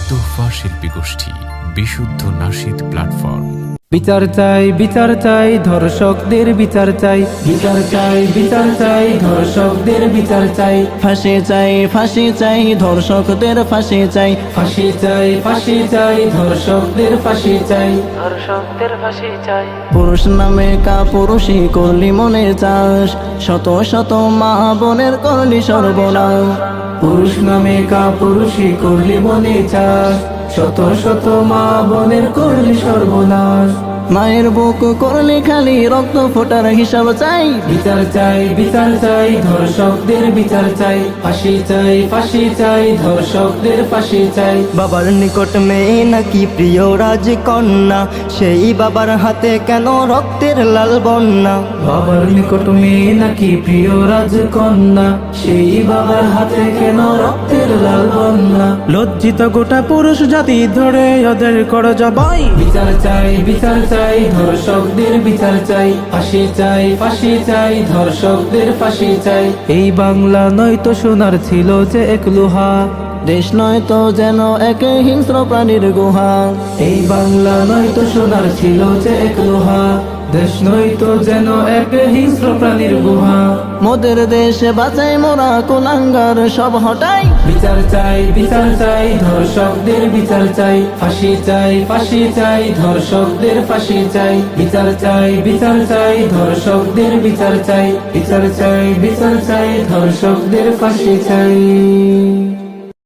তোহফা শিল্পী গোষ্ঠী, বিশুদ্ধ নাশিদ প্ল্যাটফর্ম। বিচার চাই ধর্ষকদের বিচার চাই, বিচার চাই ধর্ষকদের বিচার চাই, ফাঁসি চাই ধর্ষকদের ফাঁসি চাই, ফাঁসি চাই ধর্ষকদের ফাঁসি চাই, পুরুষ নামে কাপুরুষই করলি মনে চাষ, শত শত মা বোনের করলি সর্বনাশ। পুরুষ নামে কাপুরুষই করলি মনে চাস, শত শত মা বোনের করলি সর্বনাশ। মায়ের বুক করলি খালি রক্ত ফোটার হিসাব চাই, বিচার চাই ধর্ষকদের বিচার চাই, ফাঁসি চাই ধর্ষকদের ফাঁসি চাই। বাবার নিকট মেয়ে নাকি প্রিয় রাজকন্যা, সেই বাবার হাতে কেন রক্তের লাল বন্যা। বাবার নিকট মেয়ে নাকি প্রিয় রাজকন্যা, সেই বাবার হাতে কেন রক্তের লাল বন্যা। লজ্জিত গোটা পুরুষ জাতি ধরে ওদের করো জবাই। বিচার চাই ধর্ষকদের বিচার চাই, ফাঁসি চাই ধর্ষকদের ফাঁসি চাই। এই বাংলা নয়তো সোনার ছিল যে এক লোহা, দেশ নয় তো যেন এক হিংস্র প্রাণীর গুহা। এই বাংলা নয়তো সোনার ছিল যে এক লোহা, দেশ নয়তো যেন এক হিংস্র প্রাণীর গুহা। মোদের দেশে বাঁচাই মোরা কুলাঙ্গার সব হটাই। বিচার চাই ধর্ষকদের বিচার চাই, ফাঁসি চাই ধর্ষকদের ফাঁসি চাই। বিচার চাই ধর্ষকদের বিচার চাই, বিচার চাই ধর্ষকদের ফাঁসি চাই।